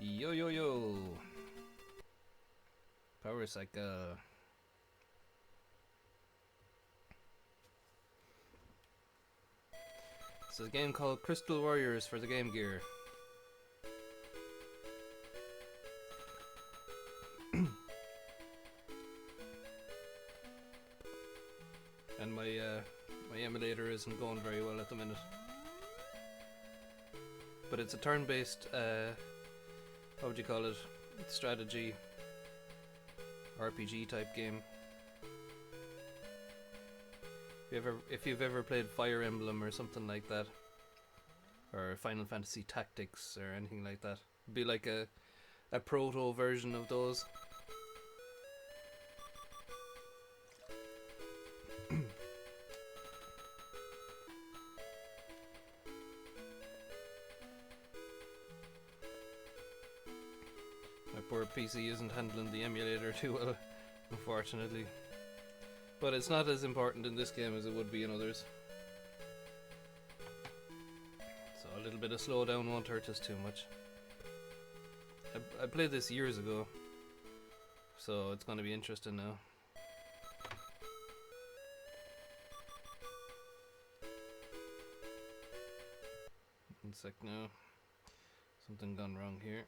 Yo yo yo! Power Cycle. It's a game called Crystal Warriors for the Game Gear. And my emulator isn't going very well at the minute. But it's a turn-based, what would you call it? Strategy RPG type game. If you've ever played Fire Emblem or something like that, or Final Fantasy Tactics or anything like that, it'd be like a proto version of those. My poor PC isn't handling the emulator too well, unfortunately. But it's not as important in this game as it would be in others. So a little bit of slowdown won't hurt us too much. I played this years ago, so it's going to be interesting now. One sec now. Something gone wrong here.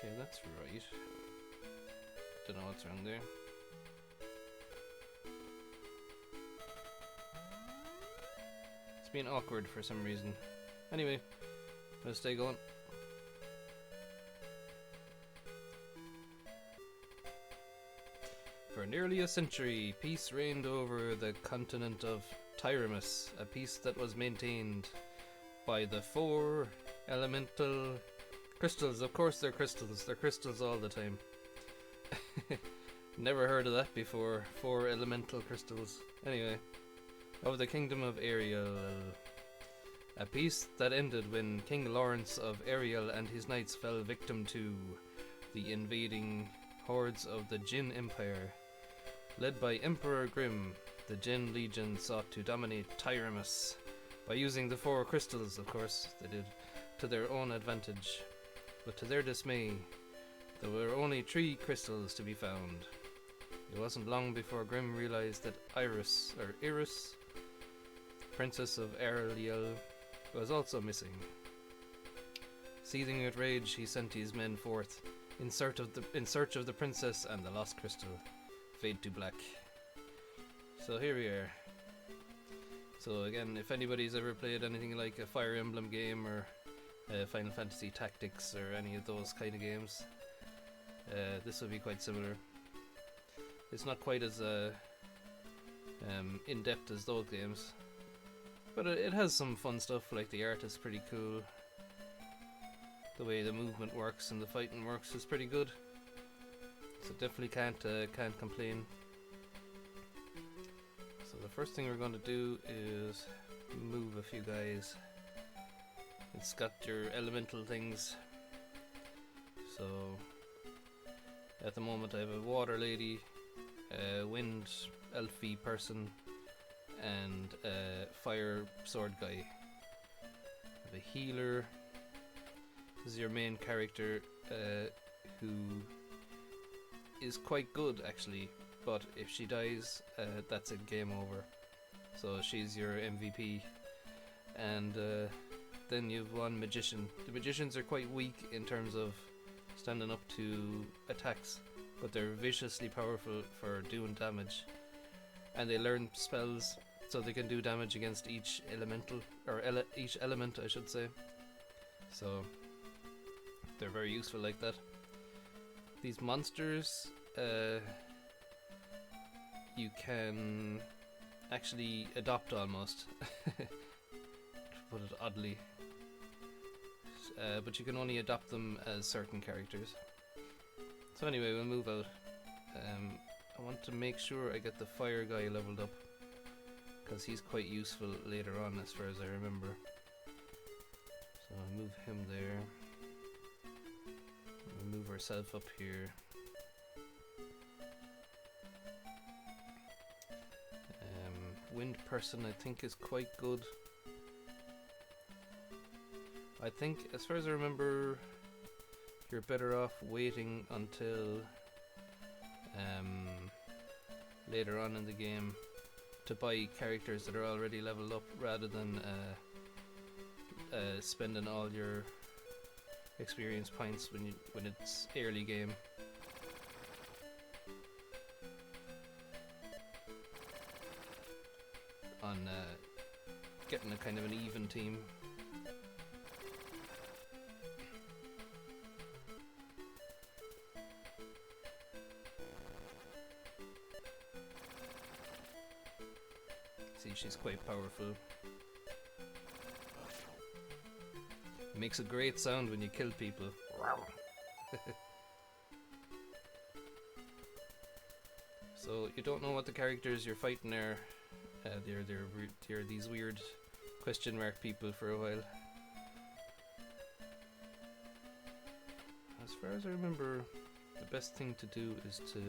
Okay, that's right. Don't know what's wrong there. It's being awkward for some reason. Anyway, let's stay going. For nearly a century, peace reigned over the continent of Tyramus, a peace that was maintained by the 4 elemental crystals. Of course they're crystals. They're crystals all the time. Never heard of that before. 4 elemental crystals. Anyway, of the kingdom of Ariel. A peace that ended when King Lawrence of Ariel and his knights fell victim to the invading hordes of the Jin Empire. Led by Emperor Grimm, the Jin Legion sought to dominate Tyramus by using the 4 crystals, of course, they did, to their own advantage. But to their dismay, there were only 3 crystals to be found. It wasn't long before Grimm realized that Iris, Princess of Ariel, was also missing. Seething with rage, he sent his men forth in search of the princess and the lost crystal. Fade to black. So here we are. So again, if anybody's ever played anything like a Fire Emblem game or Final Fantasy Tactics or any of those kind of games, this will be quite similar. It's not quite as in-depth as those games, but it has some fun stuff. Like the art is pretty cool. The way the movement works and the fighting works is pretty good. So definitely can't complain. So the first thing we're going to do is move a few guys. It's got your elemental things. So at the moment I have a water lady, a wind elfie person, and a fire sword guy. I have a healer. This is your main character, who is quite good actually, but if she dies, that's a game over. So she's your MVP. And then you've one magician. The magicians are quite weak in terms of standing up to attacks, but they're viciously powerful for doing damage. And they learn spells so they can do damage against each elemental, or each element I should say. So they're very useful like that. These monsters, you can actually adopt almost, to put it oddly. But you can only adopt them as certain characters. So anyway, we'll move out. I want to make sure I get the fire guy leveled up, because he's quite useful later on as far as I remember. So I'll move him there. We'll move ourselves up here. Wind person I think is quite good. I think, as far as I remember, you're better off waiting until later on in the game to buy characters that are already leveled up, rather than spending all your experience points when it's early game. On getting a kind of an even team. See, she's quite powerful. Makes a great sound when you kill people. So you don't know what the characters you're fighting are. They're these weird question mark people for a while. As far as I remember, the best thing to do is to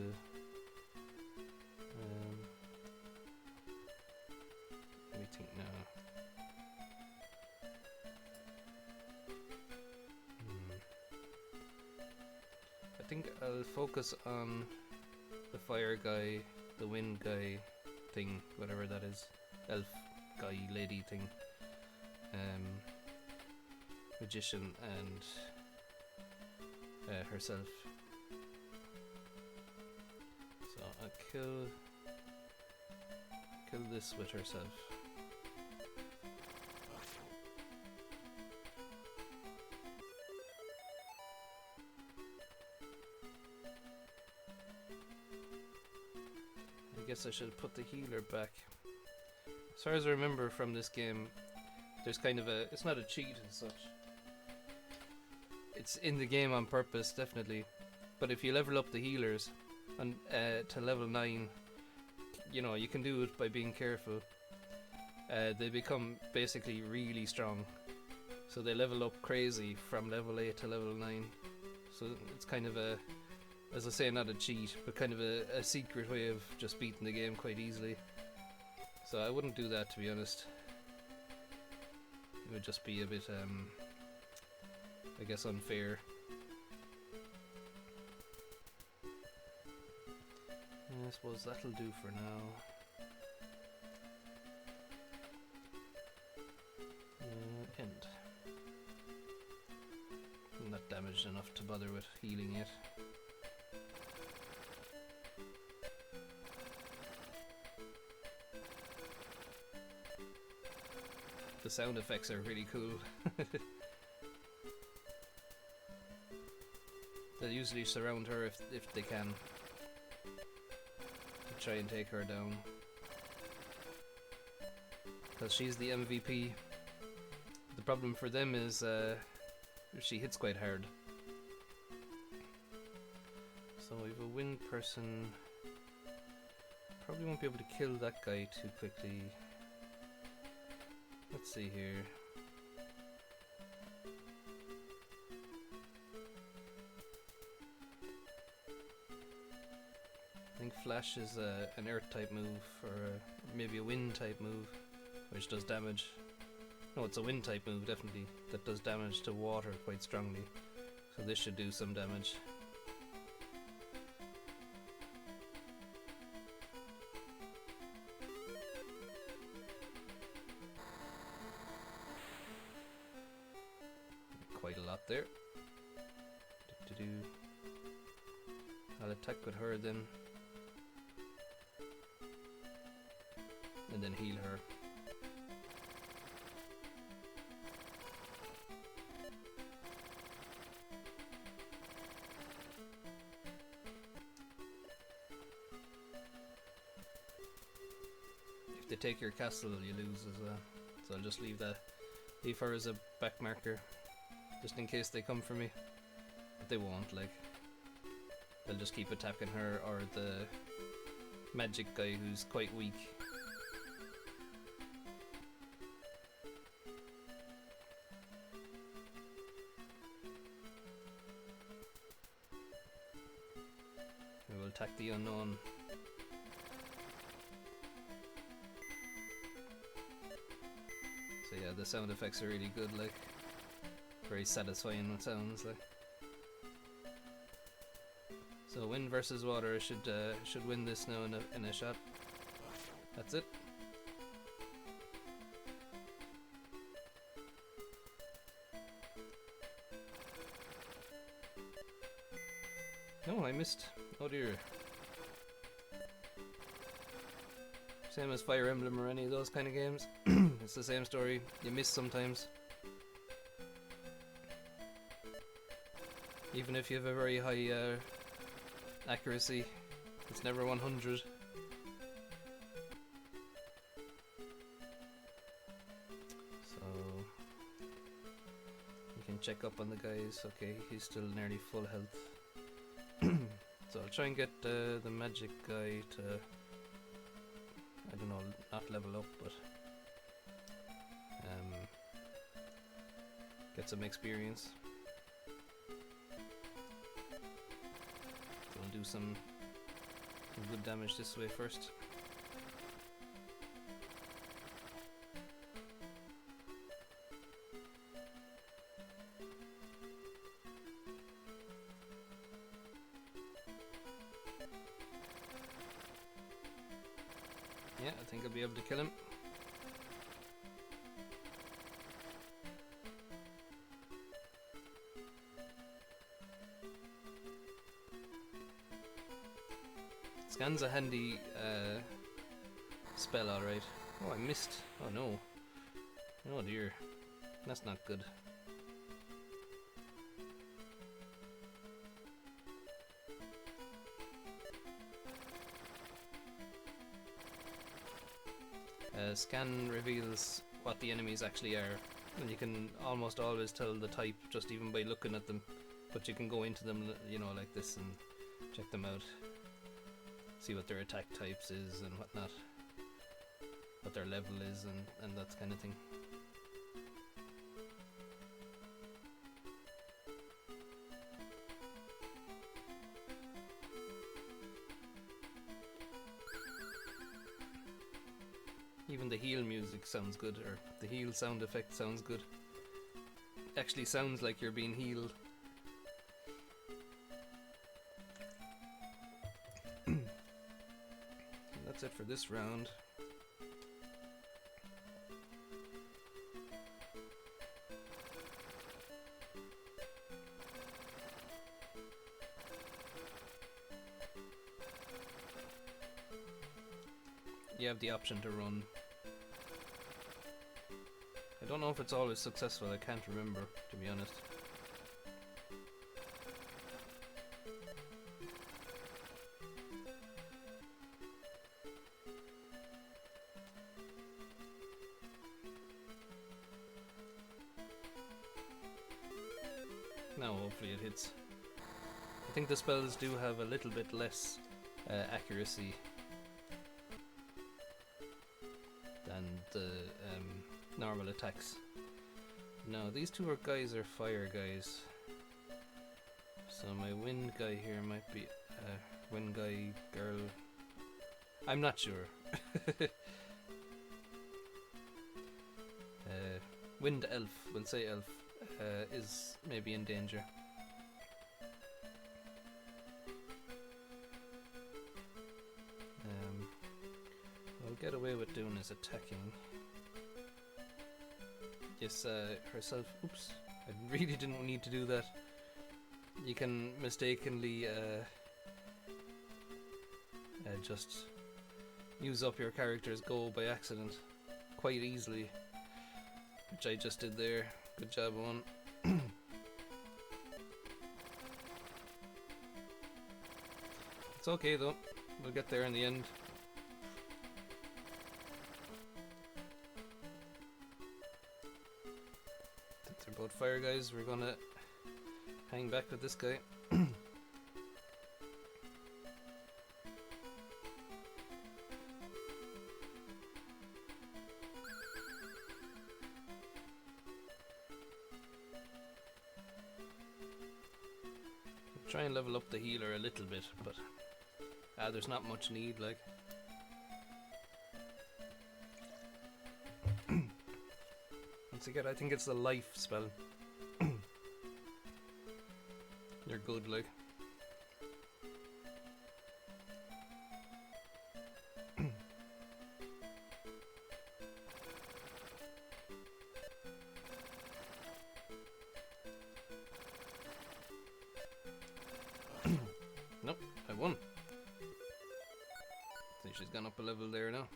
let me think now. I think I'll focus on the fire guy, the wind guy thing, whatever that is, elf guy lady thing, magician, and herself. So I'll kill this with herself. I guess I should put the healer back. As far as I remember from this game, there's kind of a, it's not a cheat and such. It's in the game on purpose, definitely. But if you level up the healers and to level 9, you know, you can do it by being careful. They become basically really strong. So they level up crazy from level 8 to level 9. So it's kind of a, as I say, not a cheat, but kind of a secret way of just beating the game quite easily. So I wouldn't do that, to be honest. It would just be a bit, I guess, unfair. I suppose that'll do for now. End. I'm not damaged enough to bother with healing yet. The sound effects are really cool. They usually surround her if they can, to try and take her down, because she's the MVP. The problem for them is she hits quite hard. So we have a wind person. Probably won't be able to kill that guy too quickly. Let's see here. I think Flash is an earth type move, or maybe a wind type move, which does damage. No, it's a wind type move, definitely, that does damage to water quite strongly. So this should do some damage. Quite a lot there. I'll attack with her then, and then heal her. If they take your castle, you lose as well. So I'll just leave her as a back marker, just in case they come for me. But they won't, like. They'll just keep attacking her or the magic guy who's quite weak. We will attack the unknown. So yeah, the sound effects are really good, like. very satisfying it sounds like. So wind versus water should win this now in a shot. That's it. No, I missed. Oh dear. Same as Fire Emblem or any of those kind of games. It's the same story. You miss sometimes. Even if you have a very high accuracy, it's never 100. So you can check up on the guys. Okay, he's still nearly full health. So I'll try and get the magic guy to, I don't know, not level up, but get some experience. So we'll do some good damage this way first. Yeah, I think I'll be able to kill him. Scan's a handy spell, alright. Oh, I missed. Oh no. Oh dear. That's not good. Scan reveals what the enemies actually are, and you can almost always tell the type just even by looking at them, but you can go into them, you know, like this and check them out, see what their attack types is and whatnot, what their level is and that kind of thing. Even the heal music sounds good, or the heal sound effect sounds good. Actually sounds like you're being healed. And that's it for this round. You have the option to run. I don't know if it's always successful, I can't remember, to be honest. Now hopefully it hits. I think the spells do have a little bit less accuracy than the normal attacks. No, these two are guys are fire guys. So my wind guy here might be wind guy girl. I'm not sure. Wind elf, we'll say elf, is maybe in danger. I'll get away with doing is attacking. Yes, herself. Oops, I really didn't need to do that. You can mistakenly just use up your character's goal by accident quite easily, which I just did there. Good job, Owen. It's okay though, we'll get there in the end. They're both fire guys, we're gonna hang back with this guy. Try and level up the healer a little bit, but there's not much need, like. Once again, I think it's the life spell. They're good, like. Nope, I won. I think she's gone up a level there now.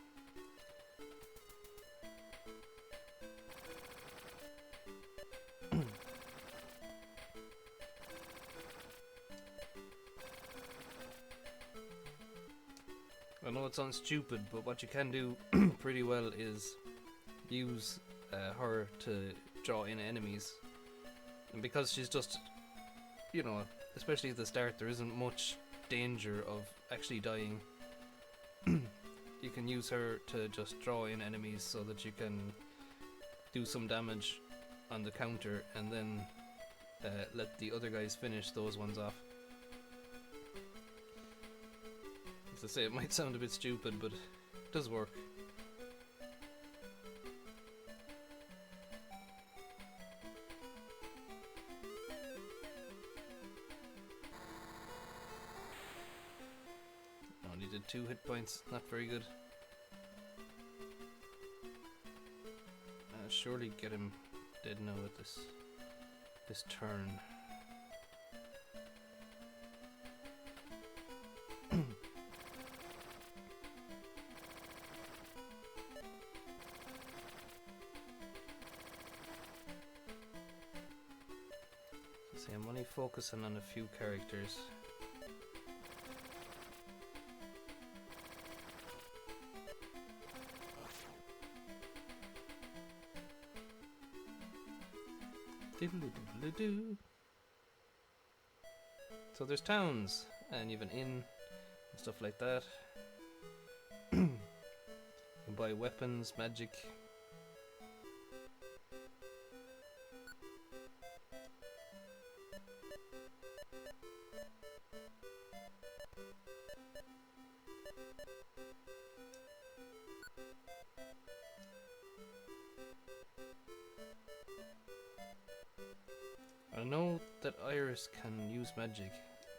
I know it sounds stupid, but what you can do pretty well is use her to draw in enemies. And because she's just, you know, especially at the start, there isn't much danger of actually dying. You can use her to just draw in enemies so that you can do some damage on the counter and then let the other guys finish those ones off. As I say, it might sound a bit stupid, but it does work. Only did 2 hit points, not very good. Surely get him dead now at this turn. See, I'm only focusing on a few characters. So there's towns, and you have an inn, and stuff like that. You can buy weapons, magic. I know that Iris can use magic,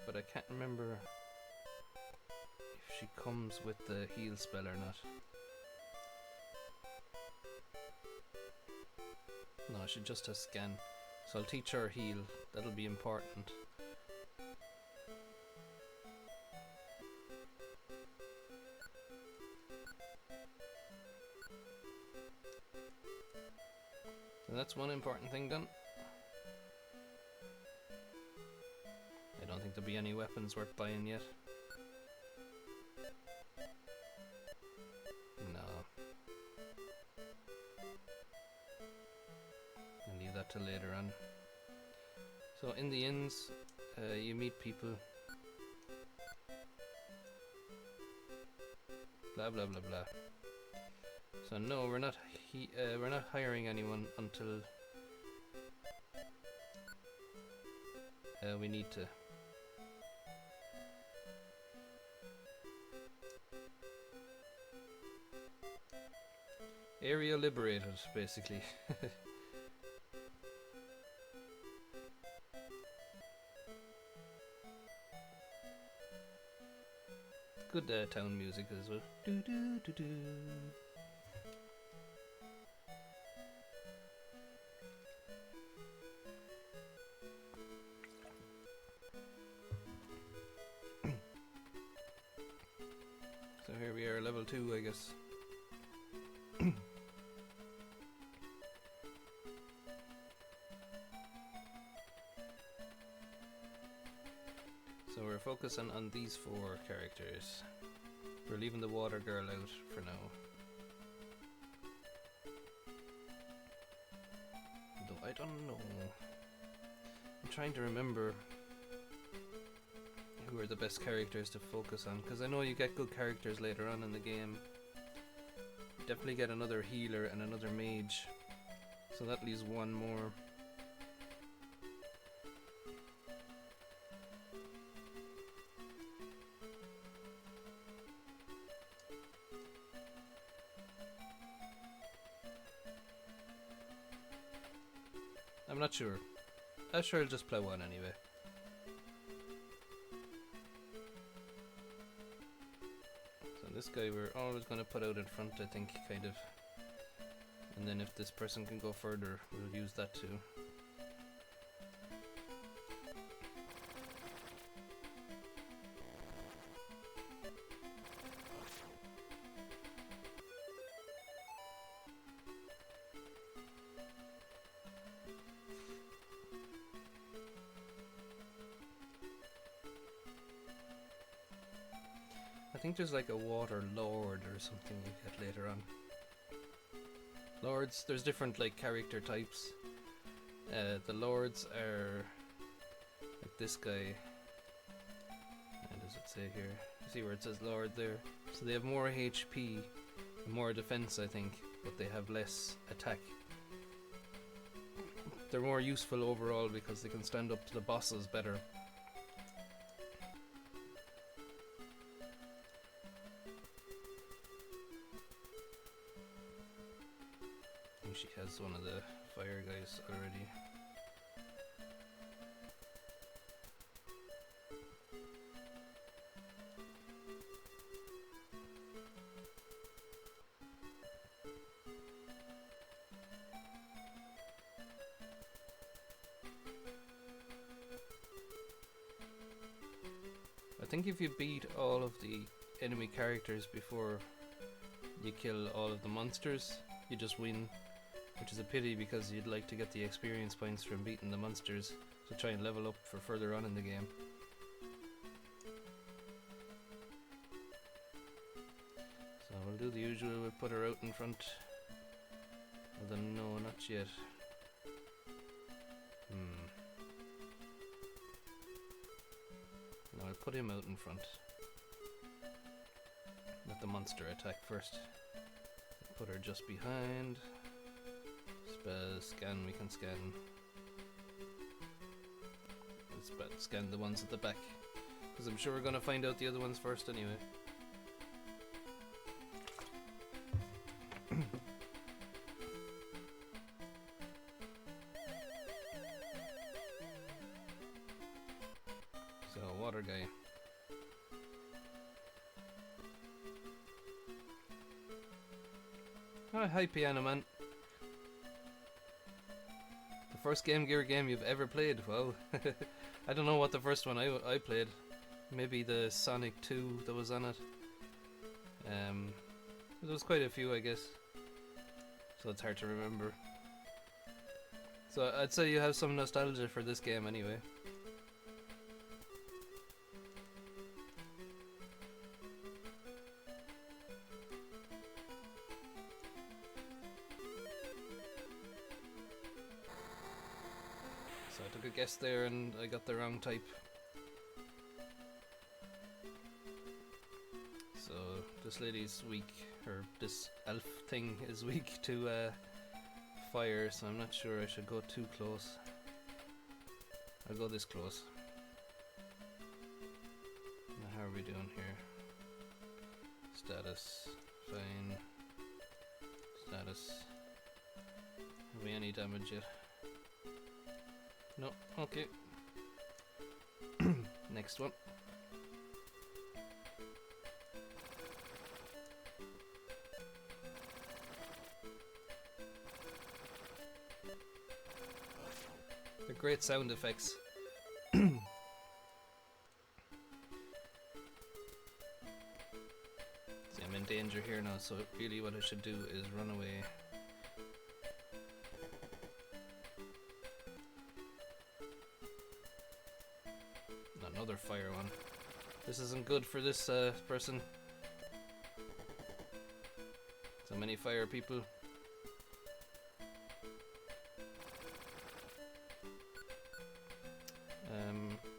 but I can't remember if she comes with the heal spell or not. No, she just has scan. So I'll teach her heal, that'll be important. So that's one important thing done. I don't think there'll be any weapons worth buying yet. No. I'll leave that till later on. So in the inns, you meet people. Blah blah blah blah. So no, we're not hiring anyone until we need to. Area liberated, basically. Good town music as well. Do do do do. So here we are, level 2, I guess. So we're focusing on these 4 characters. We're leaving the water girl out for now. Though I don't know. I'm trying to remember who are the best characters to focus on, because I know you get good characters later on in the game. You definitely get another healer and another mage. So that leaves 1 more. I'm not sure. I'm sure I'll just play 1 anyway. This guy we're always going to put out in front, I think, kind of. And then if this person can go further, we'll use that too. I think there's like a water lord or something you get later on. Lords, there's different like character types. The lords are like this guy. What does it say here? You see where it says lord there? So they have more HP, more defense I think, but they have less attack. They're more useful overall because they can stand up to the bosses better. She has one of the fire guys already. I think if you beat all of the enemy characters before you kill all of the monsters, you just win. Which is a pity because you'd like to get the experience points from beating the monsters to try and level up for further on in the game. So we'll do the usual, we'll put her out in front of them. No, not yet. No, I'll put him out in front. Let the monster attack first. Put her just behind. Scan, we can scan. Let's scan the ones at the back, because I'm sure we're going to find out the other ones first anyway. So, water guy. Oh, hi Piano Man. First Game Gear game you've ever played? Well, I don't know what the first one I played. Maybe the Sonic 2 that was on it. There was quite a few, I guess. So it's hard to remember. So I'd say you have some nostalgia for this game anyway. So I took a guess there and I got the wrong type. So this lady's weak, or this elf thing is weak to fire, so I'm not sure I should go too close. I'll go this close. Now how are we doing here? Status, fine. Status. Have we any damage yet? No, okay. Next one. They're great sound effects. See, I'm in danger here now, so really what I should do is run away. Another fire one. This isn't good for this person. So many fire people.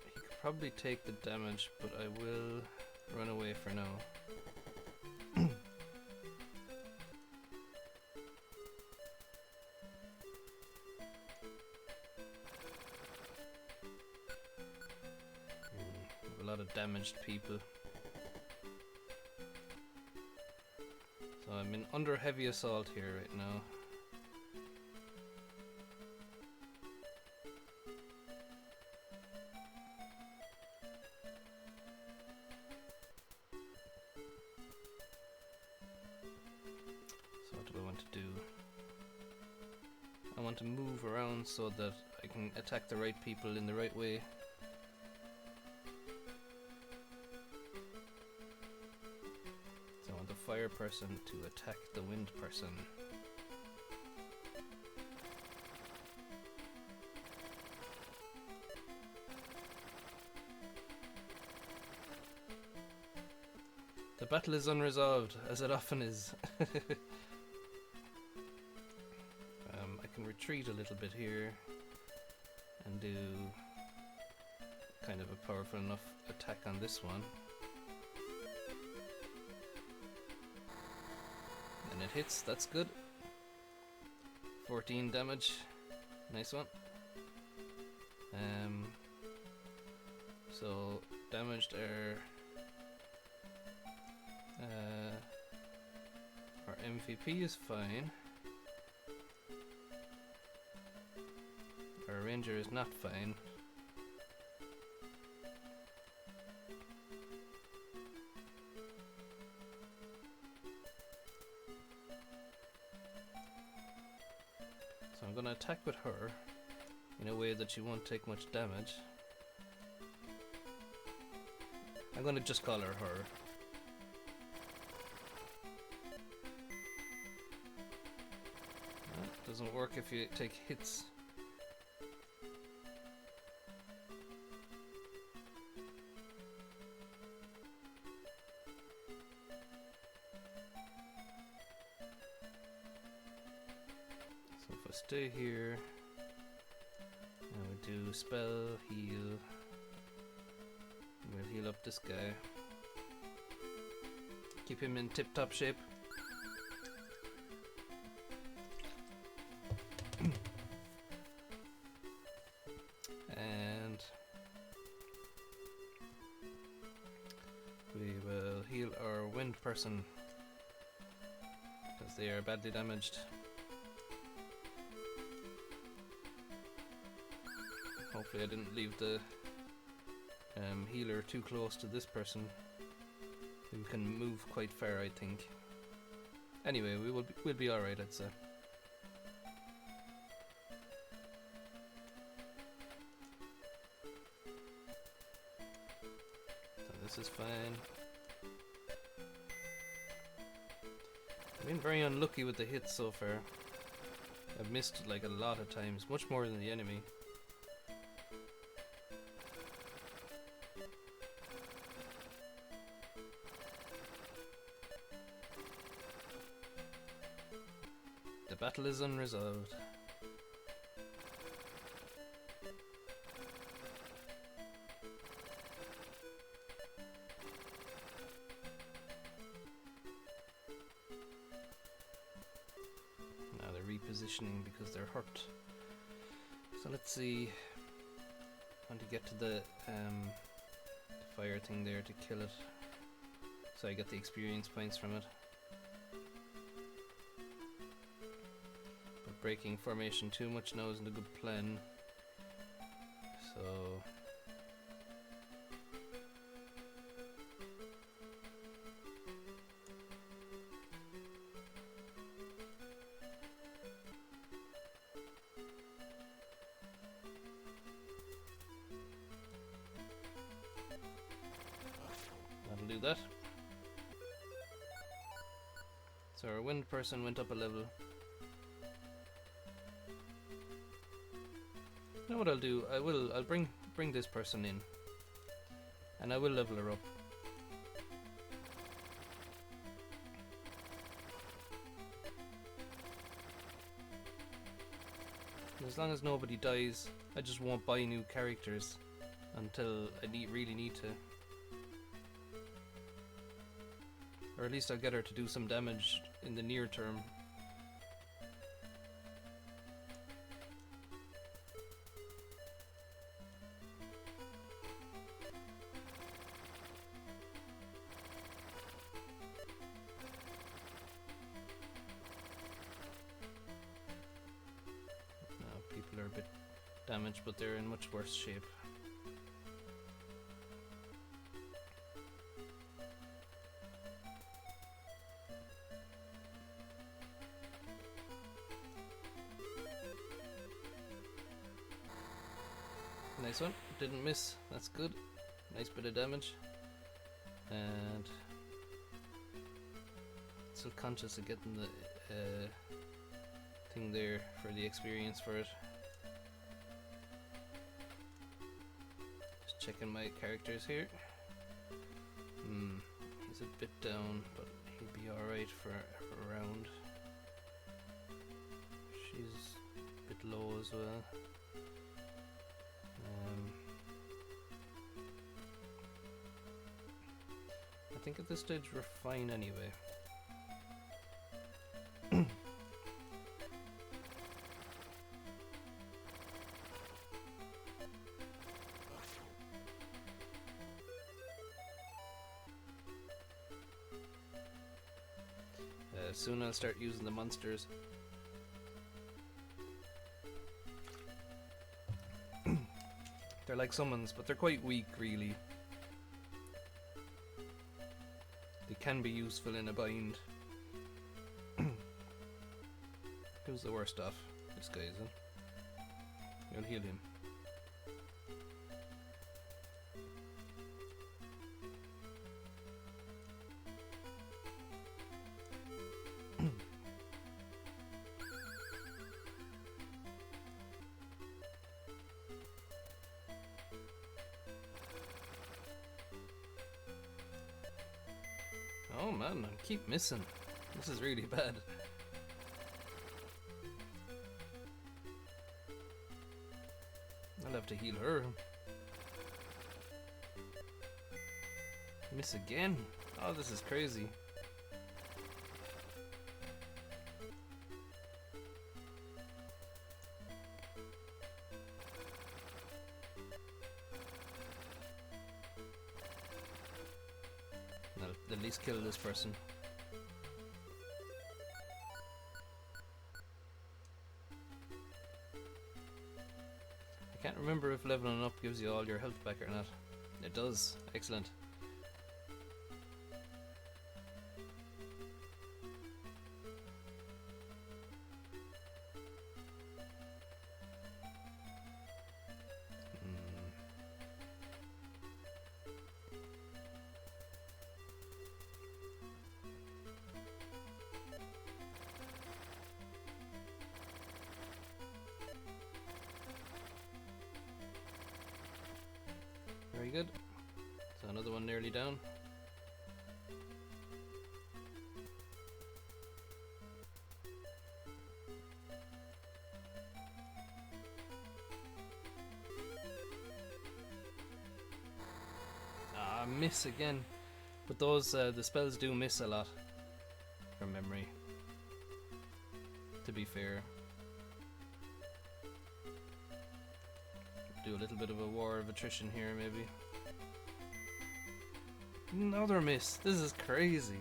He could probably take the damage, but I will run away for now. A lot of damaged people. So I'm in under heavy assault here right now. do. I want to move around so that I can attack the right people in the right way. So I want the fire person to attack the wind person. The battle is unresolved, as it often is. I can retreat a little bit here and do kind of a powerful enough attack on this one. And it hits, that's good. 14 damage, nice one. So damaged our MVP is fine. Our ranger is not fine. So I'm gonna attack with her in a way that she won't take much damage. I'm gonna just call her her. That doesn't work if you take hits. So if I stay here, and we do spell, heal, we'll heal up this guy. Keep him in tip-top shape. And we will heal our wind person because they are badly damaged. Hopefully I didn't leave the healer too close to this person, who can move quite far, I think. Anyway, we'll be alright, I'd say. So this is fine. I've been very unlucky with the hits so far. I've missed like a lot of times, much more than the enemy. The battle is unresolved. Now they're repositioning because they're hurt. So let's see. I want to get to the fire thing there to kill it, so I get the experience points from it. But breaking formation too much now isn't a good plan. So that'll do that. So our wind person went up a level. You know what I'll do? I'll bring this person in, and I will level her up. As long as nobody dies, I just won't buy new characters until I really need to. Or at least I'll get her to do some damage in the near term. Now people are a bit damaged, but they're in much worse shape. Nice one. Didn't miss. That's good. Nice bit of damage. And still conscious of getting the thing there for the experience for it. Just checking my characters here. He's a bit down, but he'll be alright for a round. She's a bit low as well. I think at this stage we're fine anyway. Soon I'll start using the monsters. They're like summons, but they're quite weak really. They can be useful in a bind. Who's the worst off? This guy, is it? You'll heal him. Oh man, I keep missing. This is really bad. I'll have to heal her. Miss again? Oh, this is crazy. I'll at least kill this person. I can't remember if leveling up gives you all your health back or not. It does. Excellent. Very good. So another one nearly down. Ah, miss again. But those the spells do miss a lot from memory. To be fair. Do a little bit of a war of attrition here, maybe. Another miss. This is crazy.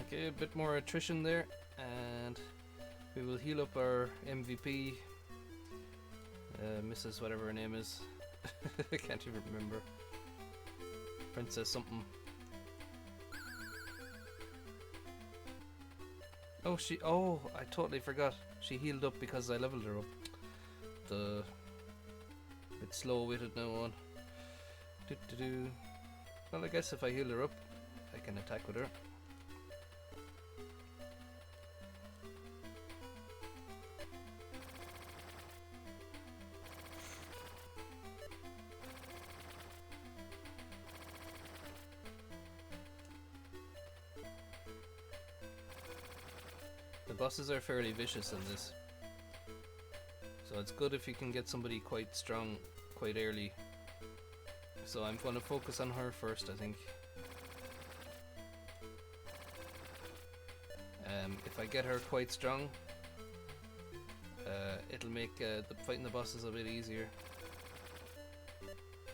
Okay, a bit more attrition there, and we will heal up our MVP, Mrs. whatever her name is. I can't even remember. Princess something. Oh, I totally forgot. She healed up because I leveled her up. The bit slow-witted now on. Well, I guess if I heal her up, I can attack with her. The bosses are fairly vicious in this, so it's good if you can get somebody quite strong quite early. So I'm going to focus on her first, I think. If I get her quite strong, it'll make the fighting the bosses a bit easier.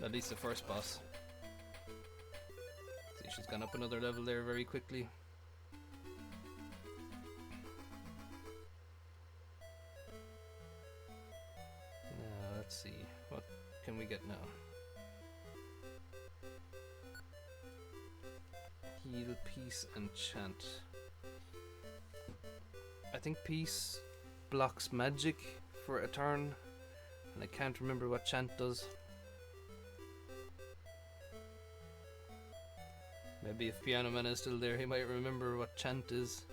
At least the first boss. See, she's gone up another level there very quickly. we get now? Heal, peace, and chant. I think peace blocks magic for a turn, and I can't remember what chant does. Maybe if Piano Man is still there, he might remember what chant is.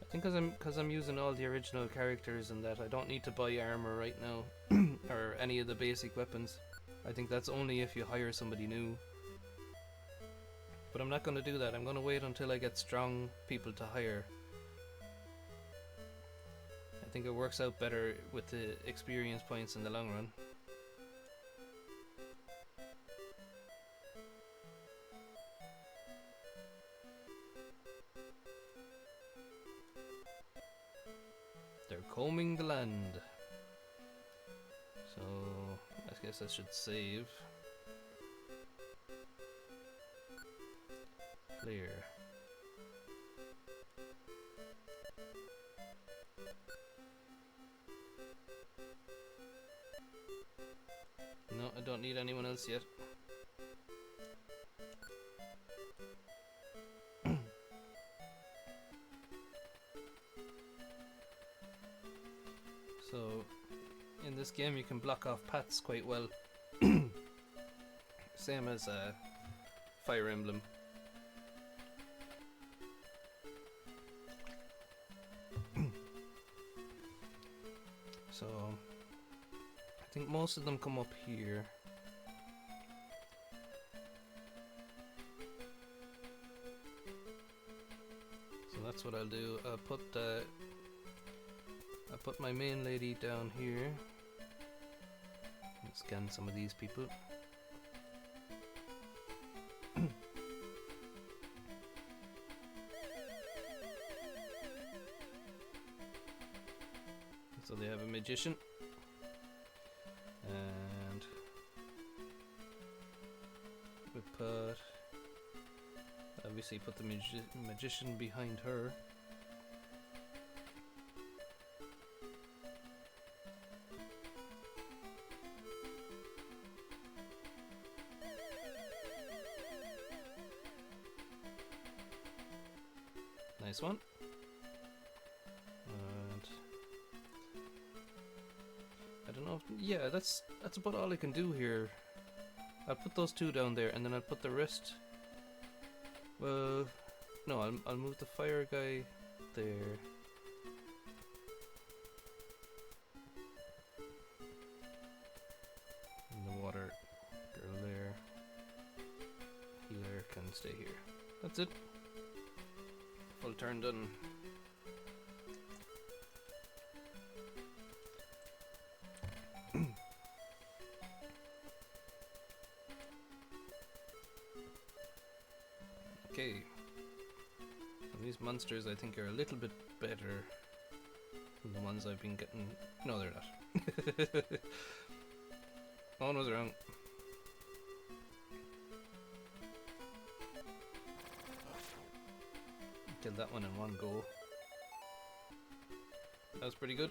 I think because I'm using all the original characters and that I don't need to buy armor right now or any of the basic weapons. I think that's only if you hire somebody new. But I'm not going to do that. I'm going to wait until I get strong people to hire. I think it works out better with the experience points in the long run. They're combing the land. So I guess I should save. Clear. No, I don't need anyone else yet. So, in this game you can block off paths quite well. Same as Fire Emblem. So, I think most of them come up here. So that's what I'll do. I'll put my main lady down here and scan some of these people. So they have a magician and we obviously put the magician behind her. Nice one. And I don't know. Yeah, that's about all I can do here. I'll put those two down there, and then I'll put the rest. Well, no, I'll move the fire guy there. And the water girl there. Healer can stay here. That's it. Full turn done. Okay. And these monsters I think are a little bit better than the ones I've been getting. No, they're not. One was wrong. Killed that one in one go. That was pretty good.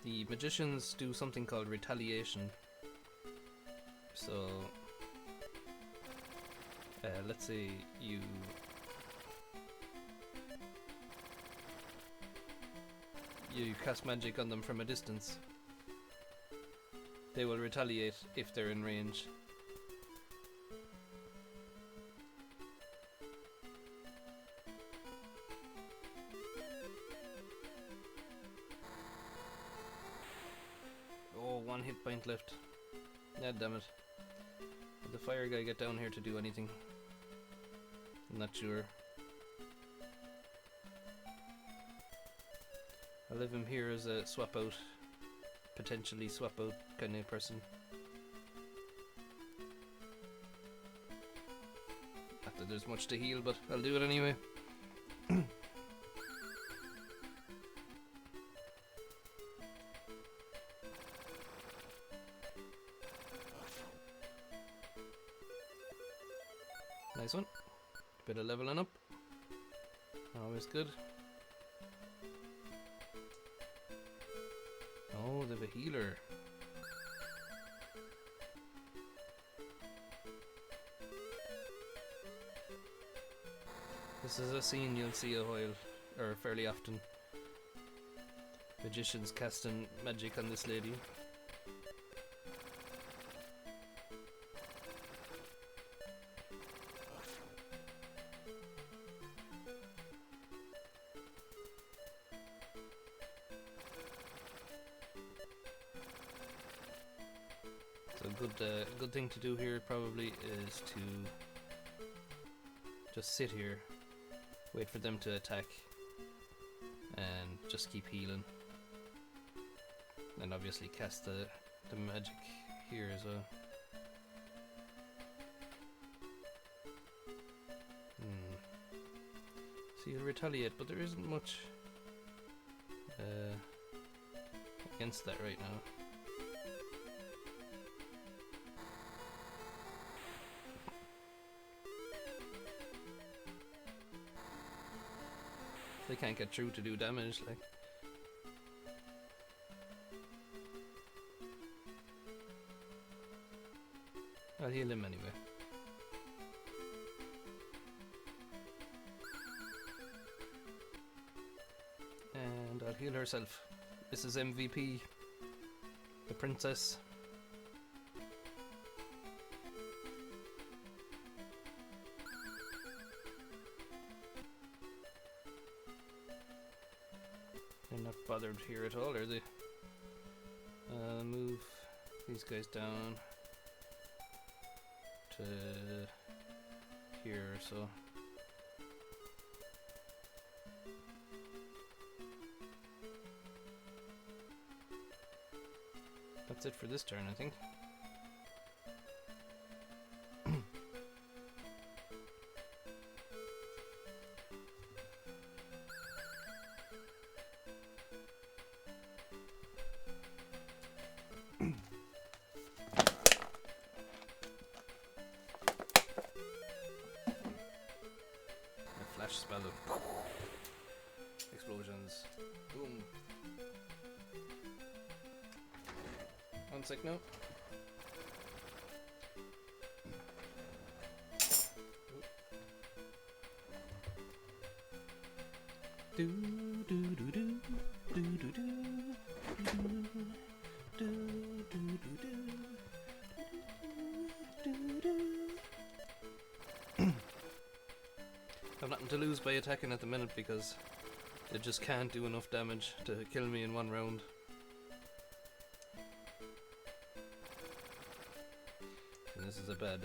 The magicians do something called retaliation. So, let's say you cast magic on them from a distance. They will retaliate if they're in range. one hit point left. Yeah, damn it. Did the fire guy get down here to do anything? I'm not sure. I'll leave him here as a swap out, potentially swap out kind of person. Not that there's much to heal, but I'll do it anyway. Nice one. Bit of leveling up. Always good. Oh, they have a healer. This is a scene you'll see a while, or fairly often. Magicians casting magic on this lady. So good thing to do here probably is to just sit here, wait for them to attack, and just keep healing. And obviously cast the magic here as well. So you'll retaliate, but there isn't much against that right now. They can't get through to do damage, like. I'll heal him anyway. And I'll heal herself. This is MVP, the princess. They're not bothered here at all, are they? Move these guys down to here, so. That's it for this turn, I think. Flash spell of explosions. Boom. One sec now. Do do do do do do do do do do do. I've nothing to lose by attacking at the minute because they just can't do enough damage to kill me in one round. And this is a bad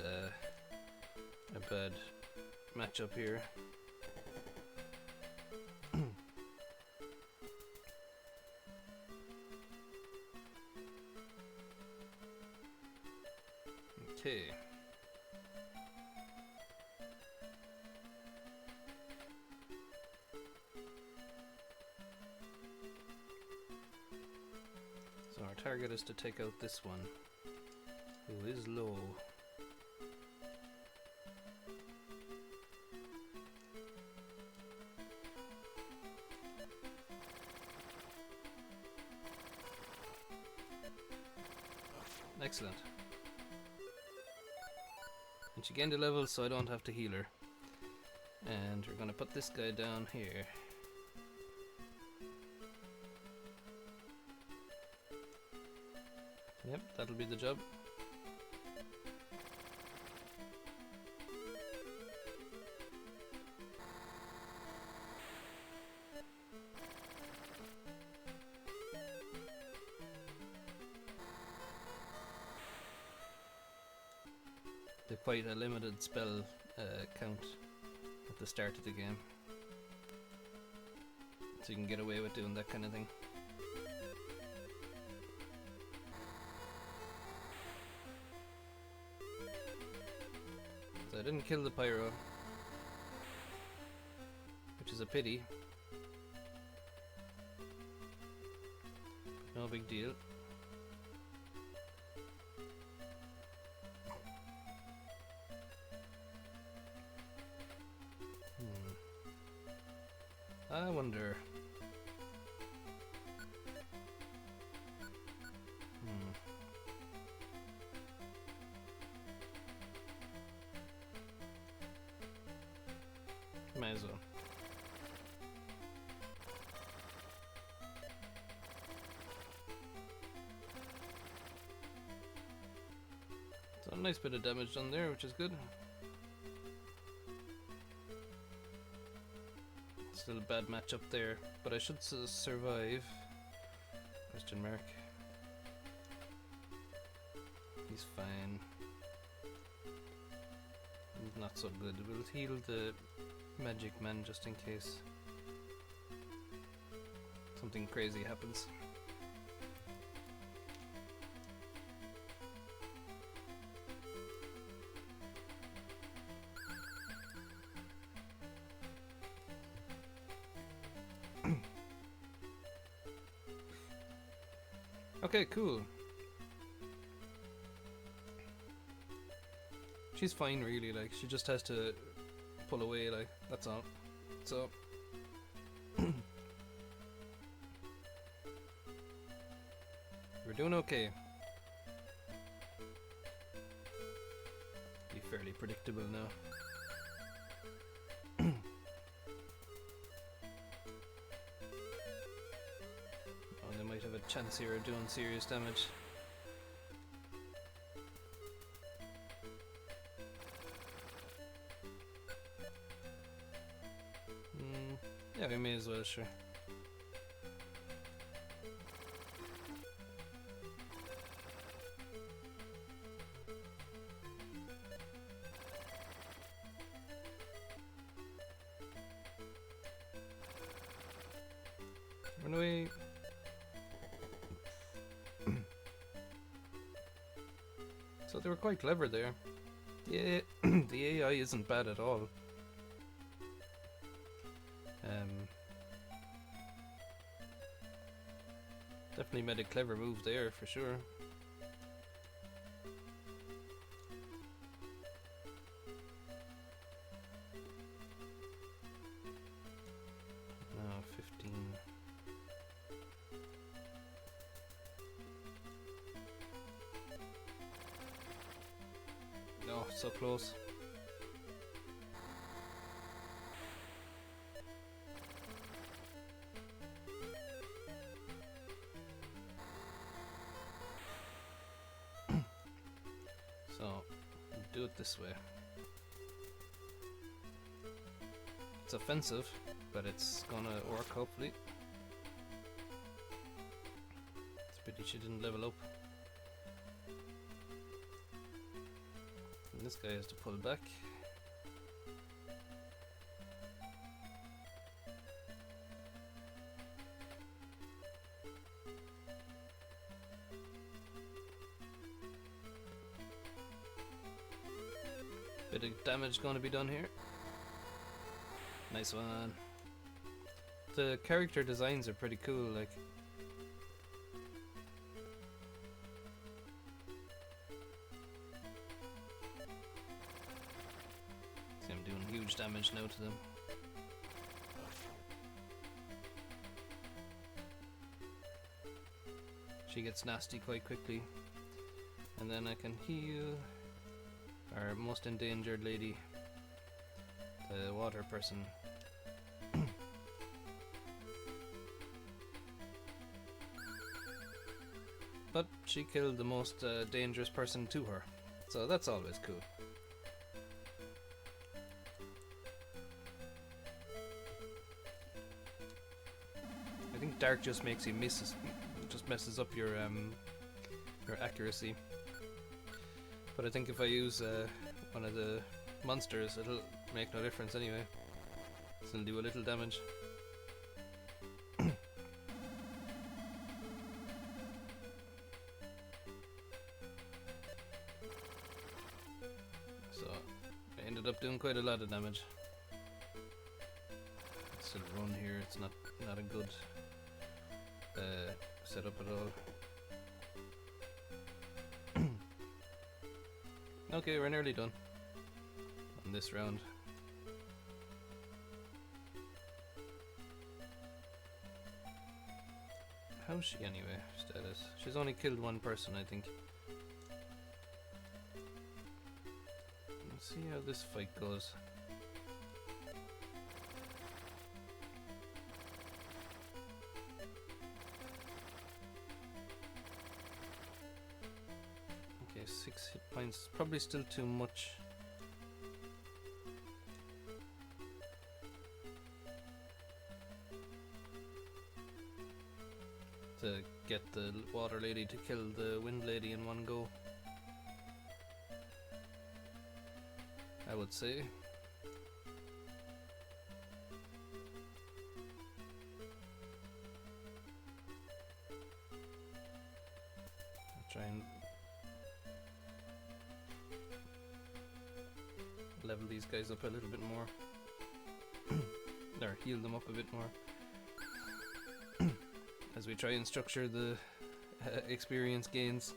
matchup here. Okay. So our target is to take out this one, who is low. Excellent. And she gained a level, so I don't have to heal her. And we're gonna put this guy down here. Yep, that'll be the job. quite a limited spell count at the start of the game, so you can get away with doing that kind of thing. So I didn't kill the pyro, which is a pity. No big deal. I wonder. Might as well. So a nice bit of damage done there, which is good. Still a bad match up there, but I should survive. Question mark. He's fine. He's not so good. We'll heal the magic man just in case something crazy happens. Okay, cool. She's fine really, like, she just has to pull away, like, that's all. So we're doing okay. Be fairly predictable now. Oh, they might have a chance here of doing serious damage. Yeah, we may as well, sure. Run away. So they were quite clever there. Yeah, the AI isn't bad at all. Definitely made a clever move there for sure. Oh, 15. Oh, so close. So, we'll do it this way. It's offensive, but it's gonna work hopefully. It's a pity she didn't level up. And this guy has to pull back. Bit of damage going to be done here. Nice one. The character designs are pretty cool, like. See, I'm doing huge damage now to them. She gets nasty quite quickly. And then I can heal our most endangered lady, the water person. But she killed the most dangerous person to her, so that's always cool. I think dark just makes you miss, just messes up your accuracy. But I think if I use one of the monsters, it'll make no difference anyway. It'll do a little damage. So I ended up doing quite a lot of damage. Still run here, it's not a good setup at all. Okay, we're nearly done on this round. How's she anyway, status? She's only killed one person, I think. Let's see how this fight goes. Okay, 6 hit points, probably still too much. To get the water lady to kill the wind lady in one go, I would say. I'll try and level these guys up a little bit more. Or heal them up a bit more. As we try and structure the experience gains.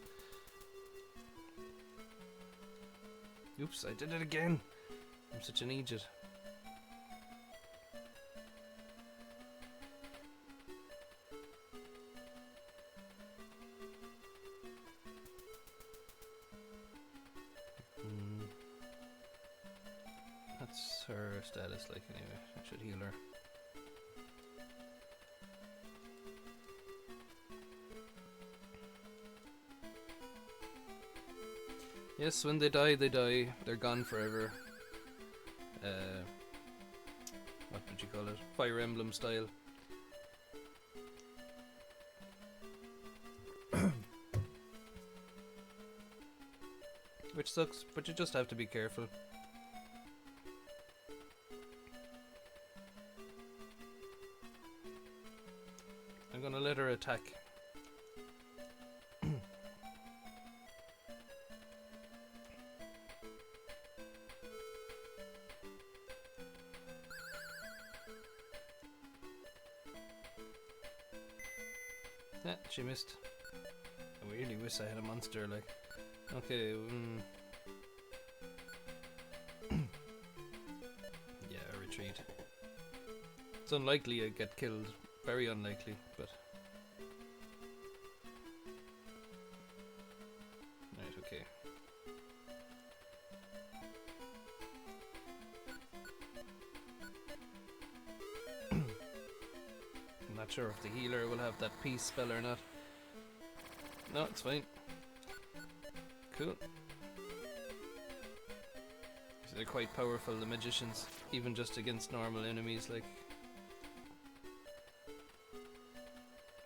Oops, I did it again! I'm such an idiot. That's her status like anyway. I should heal her. Yes, when they die, they die. They're gone forever. What would you call it? Fire Emblem style. Which sucks, but you just have to be careful. I'm gonna let her attack. She missed. I really wish I had a monster, like. Okay, yeah, retreat. It's unlikely I get killed. Very unlikely, but... Right, okay. I'm not sure if the healer will have that peace spell or not. No, it's fine. Cool. So they're quite powerful, the magicians, even just against normal enemies, like.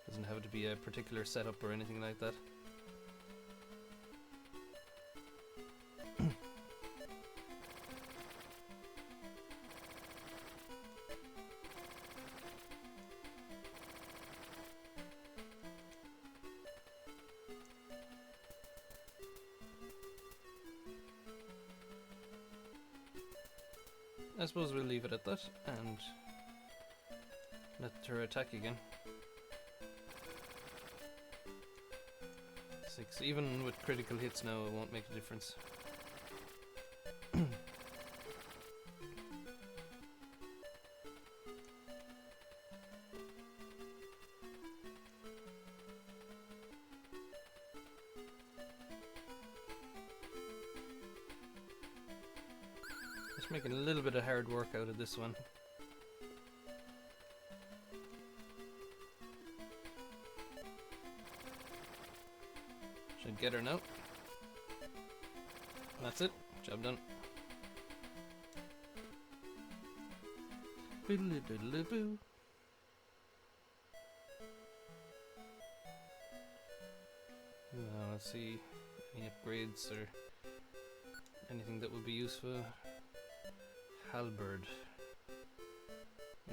Doesn't have to be a particular setup or anything like that. I suppose we'll leave it at that and let her attack again. 6. Even with critical hits now, it won't make a difference. Just making a little bit of hard work out of this one. Should get her now. That's it. Job done. Boodly-boodly-boo. Now let's see any upgrades or anything that would be useful. Halberd.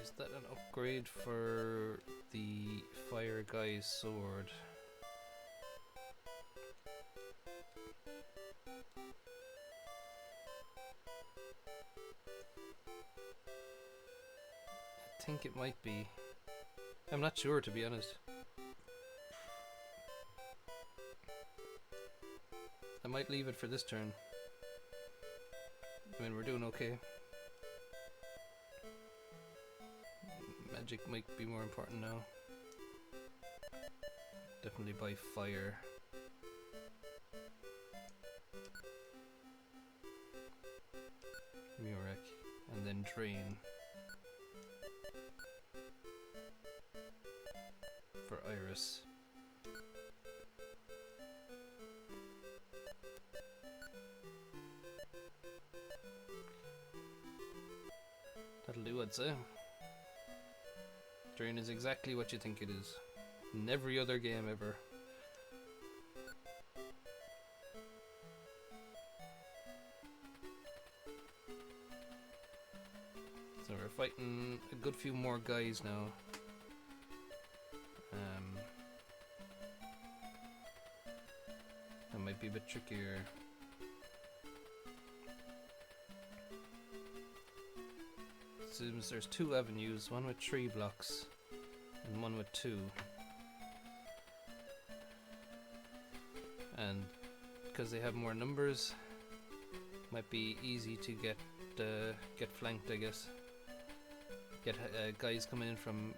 Is that an upgrade for the fire guy's sword? I think it might be. I'm not sure, to be honest. I might leave it for this turn. I mean, we're doing okay. Magic might be more important now. Definitely by fire. Murek. And then drain. For Iris. That'll do, I'd say. Drain is exactly what you think it is. In every other game ever. So we're fighting a good few more guys now. That might be a bit trickier. Seems there's two avenues, one with 3 blocks and one with 2. And because they have more numbers, might be easy to get flanked, I guess. Get guys coming in from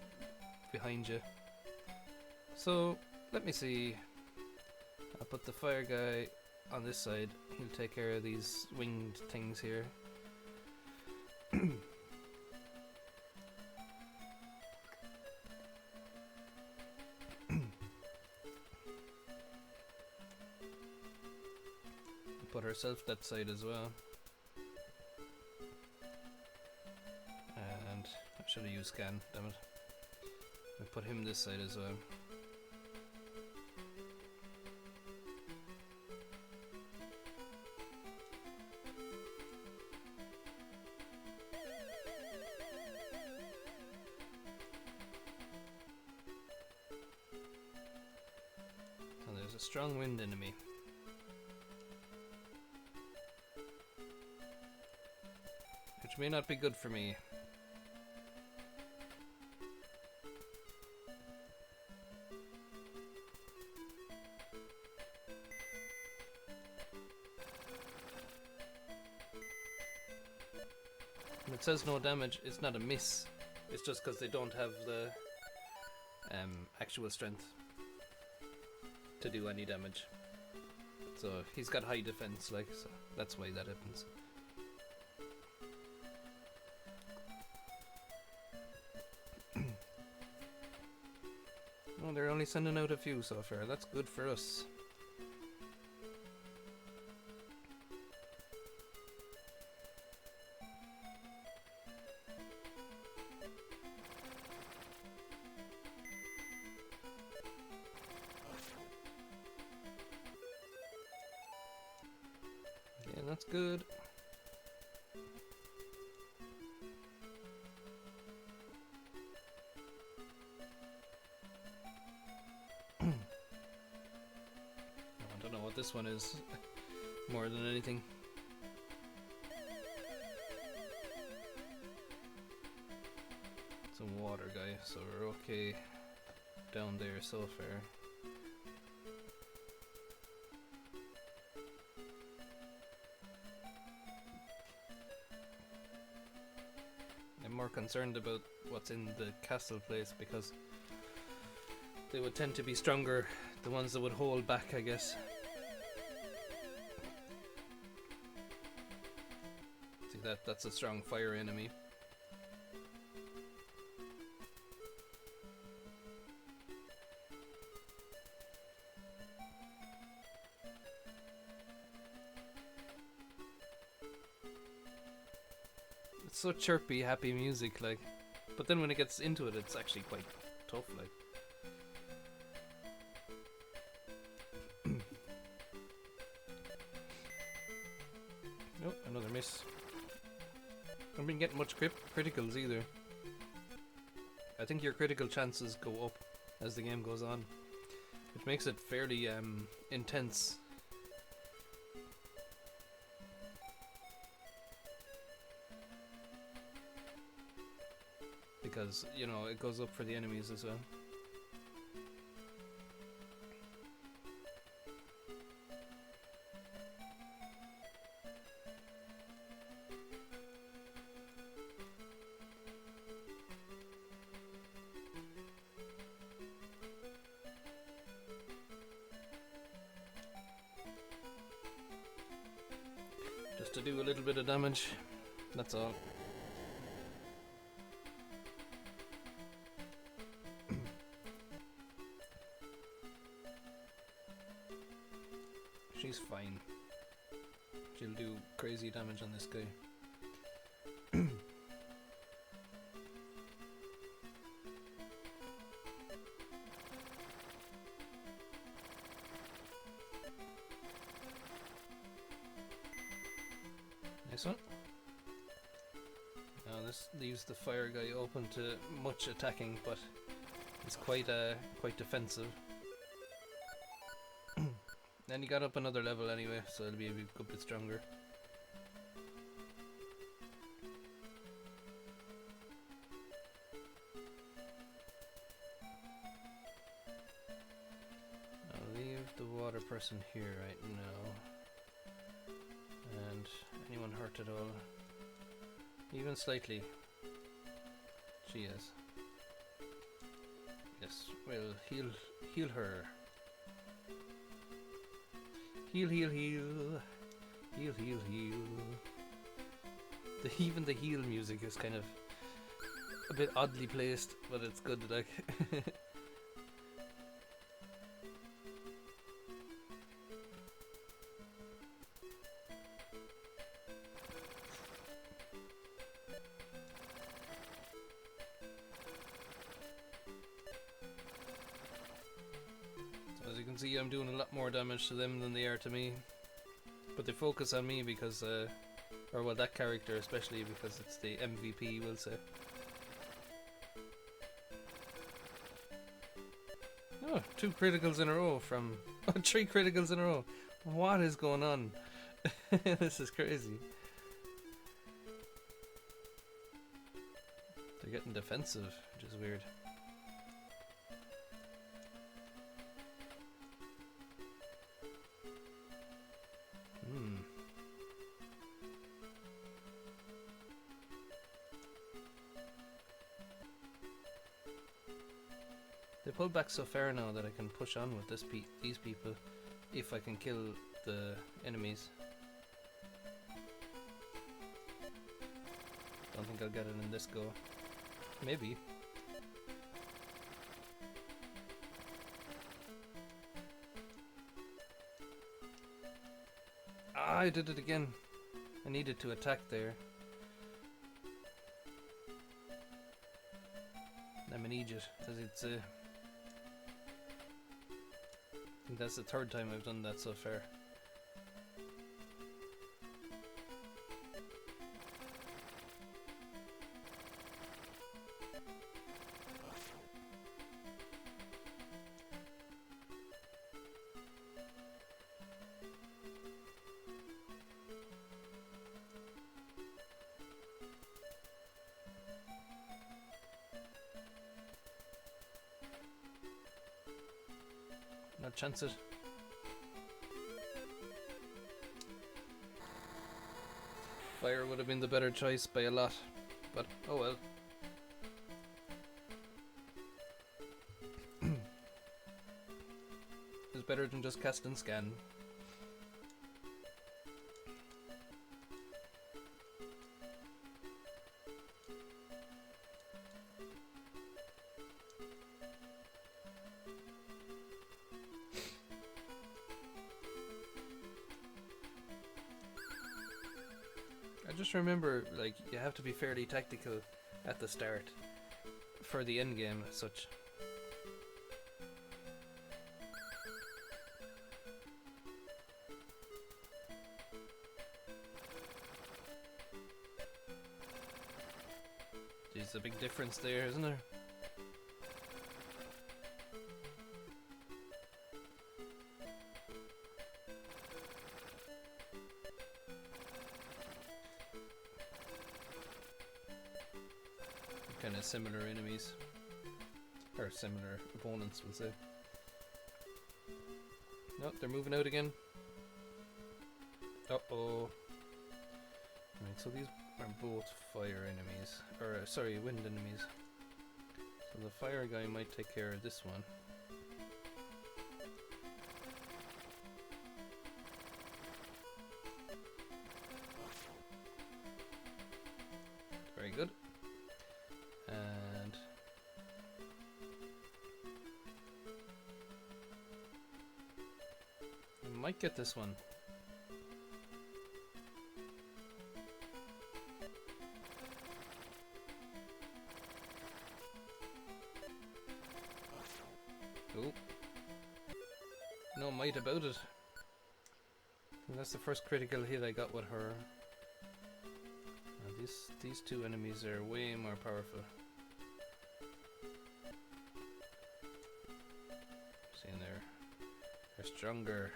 behind you. So let me see. I'll put the fire guy on this side. He'll take care of these winged things here. Put herself that side as well. And I should have used scan, damn it. And put him this side as well. And there's a strong wind enemy. Which may not be good for me. When it says no damage, it's not a miss. It's just because they don't have the actual strength to do any damage. So he's got high defense, like, so that's why that happens. Well, they're only sending out a few so far. That's good for us. Yeah, that's good. I don't know what this one is more than anything. Some water guy, so we're okay down there so far. I'm more concerned about what's in the castle place because they would tend to be stronger, the ones that would hold back, I guess. See that's a strong fire enemy. It's so chirpy, happy music, like, but then when it gets into it, it's actually quite tough, like. Another miss. I haven't been getting much criticals either. I think your critical chances go up as the game goes on, which makes it fairly intense. Because, you know, it goes up for the enemies as well. Just to do a little bit of damage, that's all. She's fine. She'll do crazy damage on this guy. Nice one. Now this leaves the fire guy open to much attacking, but he's quite defensive. And he got up another level anyway, so it'll be a good bit stronger. I'll leave the water person here right now. And anyone hurt at all? Even slightly. She is. Yes, we'll heal her. Heal, heal, heal. Heal, heal, heal. Even the heal music is kind of a bit oddly placed, but it's good, like. As you can see, I'm doing a lot more damage to them than they are to me. But they focus on me because, or well, that character especially, because it's the MVP, we'll say. Oh, 2 criticals in a row from... 3 criticals in a row. What is going on? This is crazy. They're getting defensive, which is weird. They pulled back so far now that I can push on with these people if I can kill the enemies. Don't think I'll get it in this go. Maybe. Ah, I did it again. I needed to attack there. I'm an idiot, as it's I think that's the 3rd time I've done that so far. Not chance it. Fire would have been the better choice by a lot, but oh well. It's better than just cast and scan. I just remember, like, you have to be fairly tactical at the start for the end game as such. There's a big difference there, isn't there? Kind of similar enemies, or similar opponents, we'll say. No, they're moving out again. Uh-oh. Right, so these are both fire enemies, or sorry, wind enemies. So the fire guy might take care of this one. Very good. And we might get this one. Oh, no might about it. And that's the first critical hit I got with her. And these two enemies are way more powerful. Seeing they're stronger,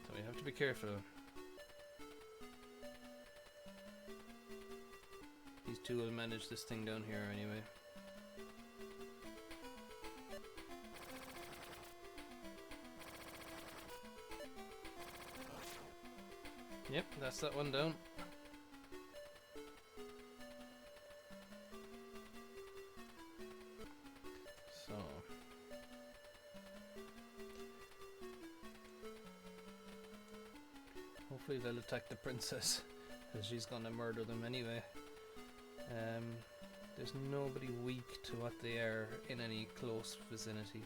so we have to be careful. These two will manage this thing down here anyway. Yep, that's that one down. So hopefully they'll attack the princess, because she's gonna murder them anyway. There's nobody weak to what they are in any close vicinity,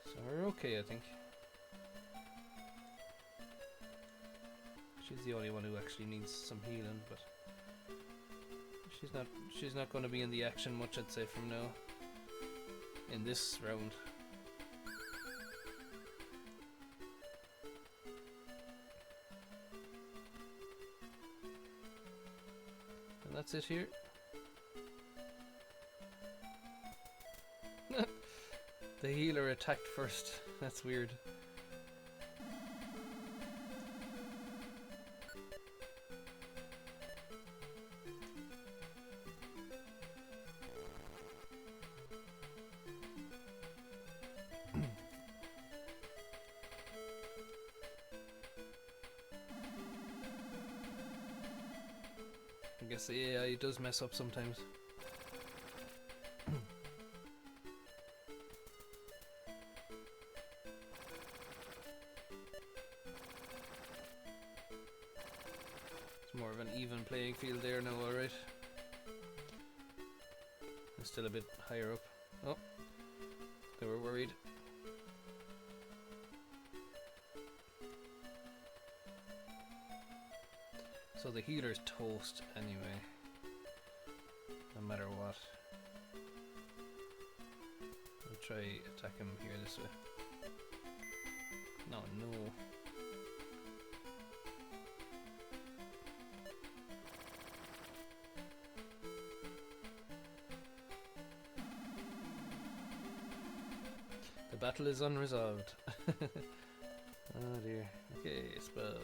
so we're okay, I think. She's the only one who actually needs some healing, but she's not going to be in the action much, I'd say, from now in this round. And that's it here. The healer attacked first. That's weird. I guess the AI does mess up sometimes. It's more of an even playing field there now, alright. It's still a bit higher up. Oh, they were worried. So the healer's toast anyway, no matter what. I'll try attack him here this way. No. The battle is unresolved. Oh dear. Okay, spell.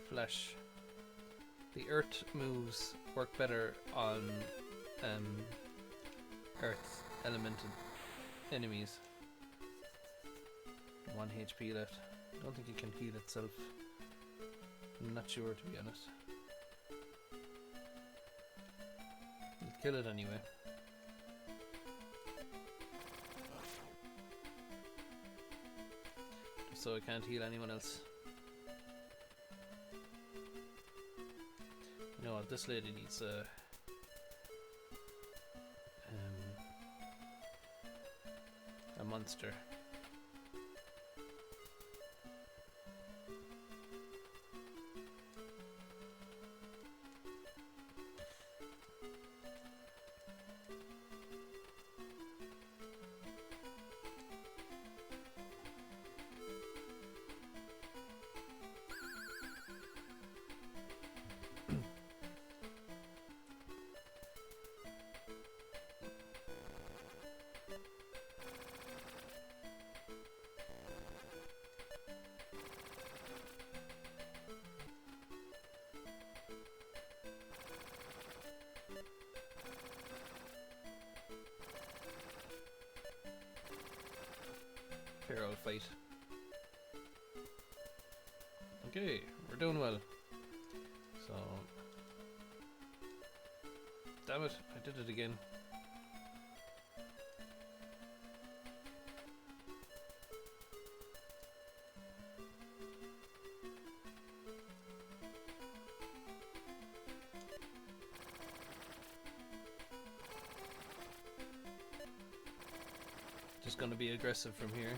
Flash. The earth moves work better on earth elemental enemies. 1 HP left. I don't think it can heal itself. I'm not sure, to be honest. We'll kill it anyway. Just so I can't heal anyone else. You know what, this lady needs a monster. Carol fight. Okay, we're doing well. So, damn it, I did it again. Just gonna be aggressive from here.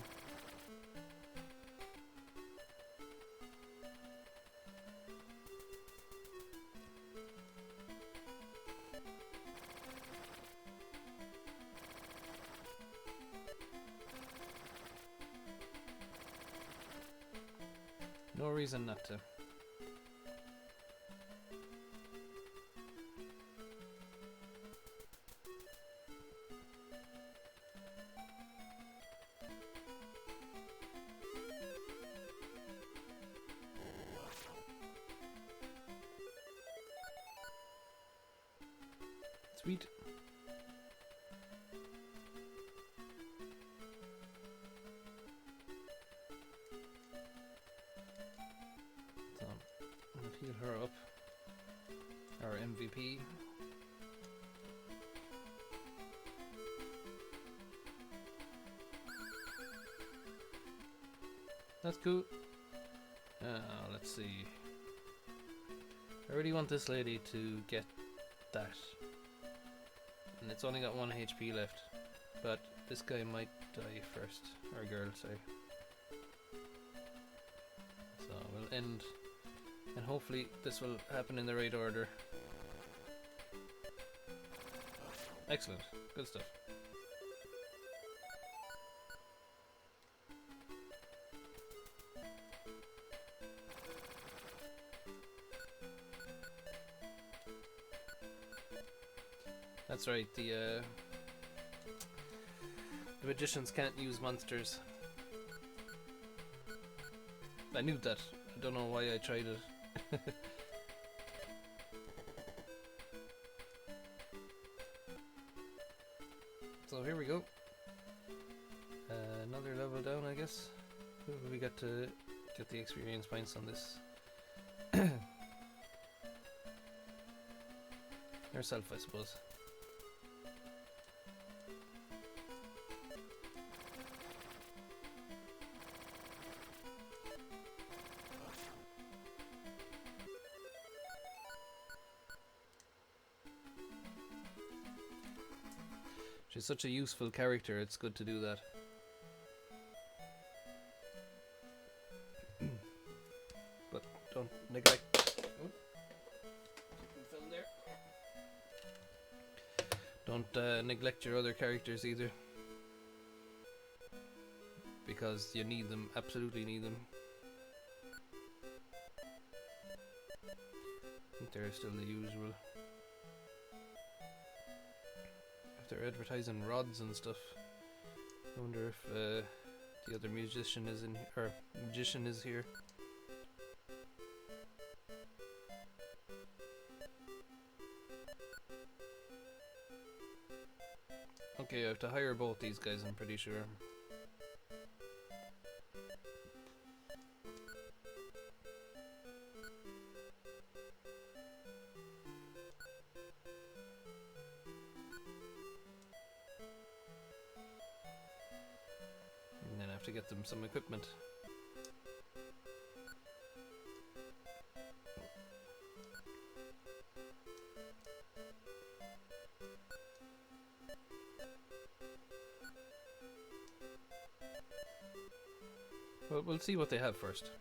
No reason not to. Sweet. So, I'm gonna heal her up. Our MVP. That's cool. Let's see. I really want this lady to get that. And it's only got 1 HP left. But this guy might die first. Or girl, sorry. So we'll end. And hopefully this will happen in the right order. Excellent. Good stuff. That's right, the magicians can't use monsters. I knew that. I don't know why I tried it. So here we go. Another level down, I guess. We got to get the experience points on this. Herself, I suppose. She's such a useful character, it's good to do that. But don't neglect... Oh. Fell there. Don't neglect your other characters either. Because you need them, absolutely need them. I think they're still the usual. They're advertising rods and stuff. I wonder if the other musician is in or magician is here. Okay, I have to hire both these guys, I'm pretty sure. To get them some equipment. Well, we'll see what they have first.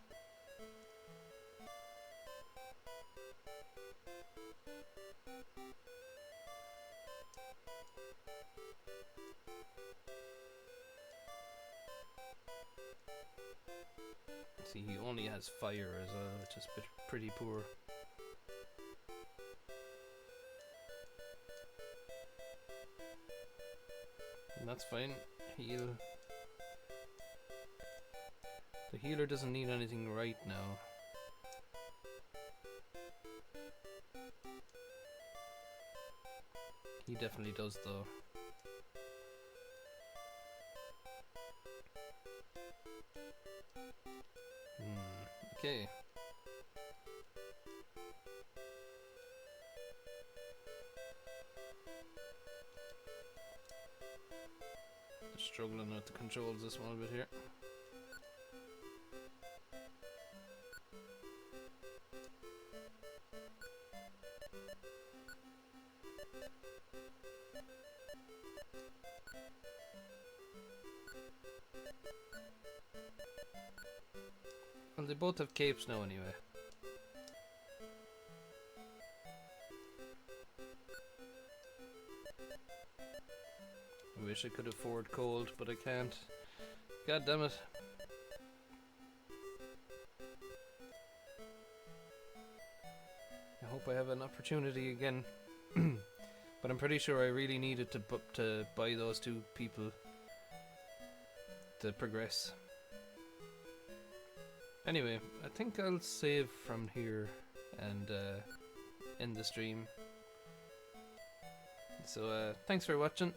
See, he only has fire as well, which is pretty poor. And that's fine. Heal. The healer doesn't need anything right now. He definitely does though. Okay. Struggling with the controls a small bit here. Well, they both have capes now anyway. I wish I could afford cold, but I can't. God damn it. I hope I have an opportunity again. But I'm pretty sure I really needed to buy those two people to progress. Anyway, I think I'll save from here and end the stream. So thanks for watching.